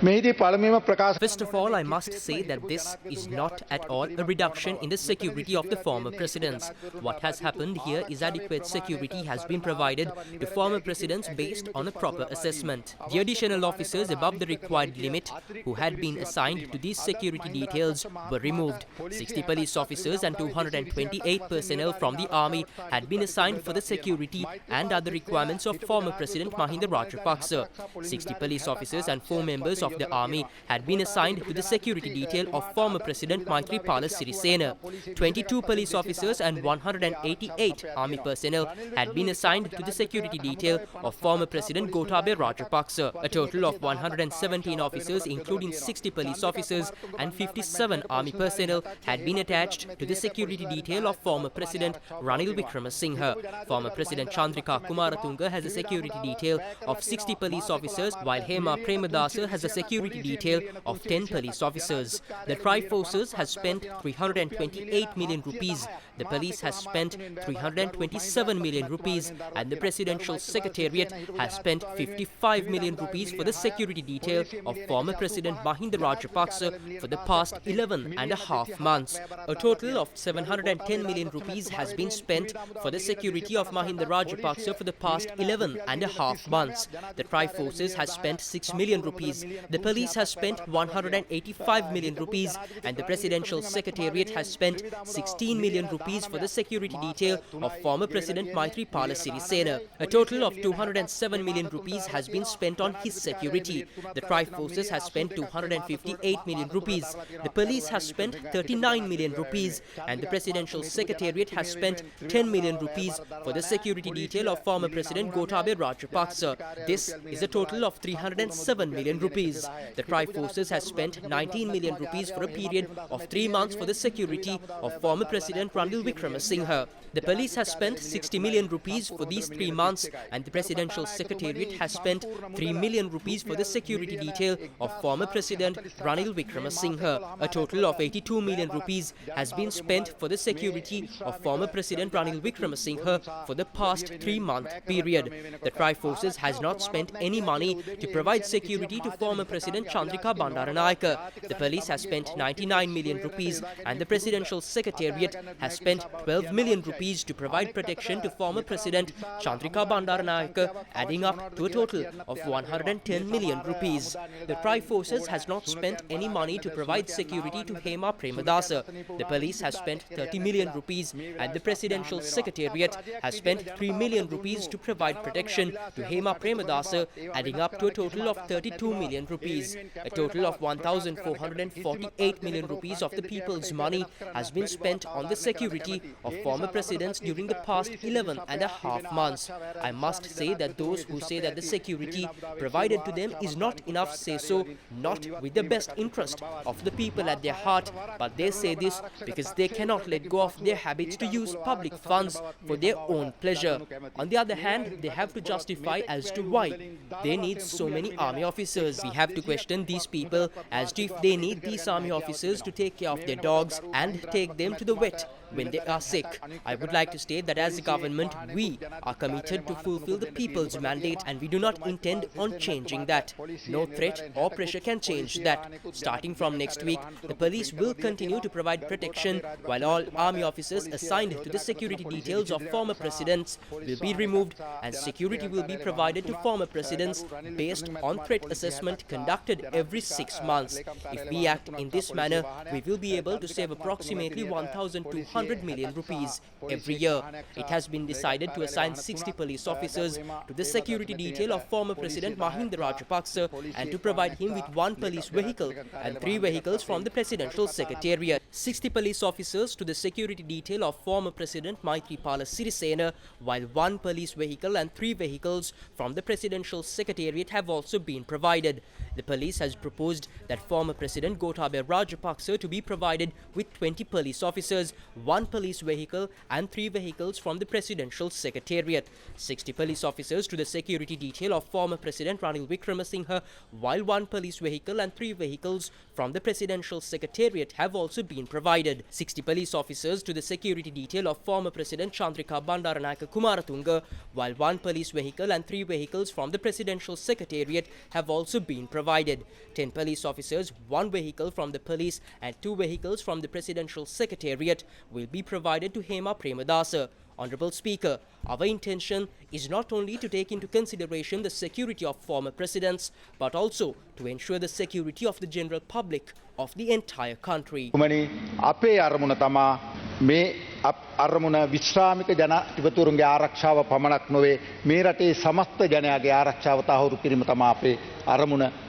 First of all, I must say that this is not at all a reduction in the security of the former presidents. What has happened here is adequate security has been provided to former presidents based on a proper assessment. The additional officers above the required limit who had been assigned to these security details were removed. 60 police officers and 228 personnel from the army had been assigned for the security and other requirements of former President Mahinda Rajapaksa. 60 police officers and 4 members of the army had been assigned to the security detail of former President Maithripala Sirisena. 22 police officers and 188 army personnel had been assigned to the security detail of former President Gotabaya Rajapaksa. A total of 117 officers, including 60 police officers and 57 army personnel, had been attached to the security detail of former President Ranil Wickremesinghe. Former President Chandrika Kumaratunga has a security detail of 60 police officers, while Hema Premadasa has a security detail of 10 police officers. The Tri-Forces has spent 328 million rupees, the police has spent 327 million rupees, and the Presidential Secretariat has spent 55 million rupees for the security detail of former President Mahinda Rajapaksa for the past 11 and a half months. A total of 710 million rupees has been spent for the security of Mahinda Rajapaksa for the past 11 and a half months. The Tri-Forces has spent 6 million rupees, the police has spent 185 million rupees, and the Presidential Secretariat has spent 16 million rupees for the security detail of former President Maithripala Sirisena. A total of 207 million rupees has been spent on his security. The Tri-Forces has spent 258 million rupees, the police has spent 39 million rupees, and the Presidential Secretariat has spent 10 million rupees for the security detail of former President Gotabaya Rajapaksa. This is a total of 307 million rupees. The Tri-Forces has spent 19 million rupees for a period of 3 months for the security of former President Ranil Wickremesinghe. The police has spent 60 million rupees for these 3 months, and the Presidential Secretariat has spent 3 million rupees for the security detail of former President Ranil Wickremesinghe. A total of 82 million rupees has been spent for the security of former President Ranil Wickremesinghe for the past 3-month period. The Tri-Forces has not spent any money to provide security to former President Chandrika Bandaranayake. The police has spent 99 million rupees, and the Presidential Secretariat has spent 12 million rupees to provide protection to former President Chandrika Bandaranayake, adding up to a total of 110 million rupees. The Tri-Forces has not spent any money to provide security to Hema Premadasa. The police has spent 30 million rupees, and the Presidential Secretariat has spent 3 million rupees to provide protection to Hema Premadasa, adding up to a total of 32 million rupees. A total of 1,448 million rupees of the people's money has been spent on the security of former presidents during the past 11 and a half months. I must say that those who say that the security provided to them is not enough say so, not with the best interest of the people at their heart, but they say this because they cannot let go of their habits to use public funds for their own pleasure. On the other hand, they have to justify as to why they need so many army officers. We have to question these people as to if they need these army officers to take care of their dogs and take them to the vet when they are sick. I would like to state that as a government, we are committed to fulfill the people's mandate, and we do not intend on changing that. No threat or pressure can change that. Starting from next week, the police will continue to provide protection, while all army officers assigned to the security details of former presidents will be removed, and security will be provided to former presidents based on threat assessment conducted every 6 months. If we act in this manner, we will be able to save approximately 1,200 million rupees every year. It has been decided to assign 60 police officers to the security detail of former President Mahinda Rajapaksa and to provide him with 1 police vehicle and 3 vehicles from the Presidential Secretariat. 60 police officers to the security detail of former President Maithripala Sirisena, while 1 police vehicle and 3 vehicles from the Presidential Secretariat have also been provided. The police has proposed that former President Gotabaya Rajapaksa to be provided with 20 police officers, 1 1 police vehicle and 3 vehicles from the Presidential Secretariat. 60 police officers to the security detail of former President Ranil Wickremesinghe, while 1 police vehicle and 3 vehicles from the Presidential Secretariat have also been provided. 60 police officers to the security detail of former President Chandrika Bandaranayake Kumaratunga, while 1 police vehicle and 3 vehicles from the Presidential Secretariat have also been provided. 10 police officers, 1 vehicle from the police and 2 vehicles from the Presidential Secretariat will be provided to Hema Premadasa. Honorable Speaker, our intention is not only to take into consideration the security of former presidents, but also to ensure the security of the general public of the entire country. අපේ අරමුණ තමා මේ අරමුණ විශ්‍රාමික ජනාධිපතිවරුන්ගේ ආරක්ෂාව පමණක් නොවේ මේ රටේ සමස්ත ජනයාගේ ආරක්ෂාව තහවුරු කිරීම තමා අපේ අරමුණ.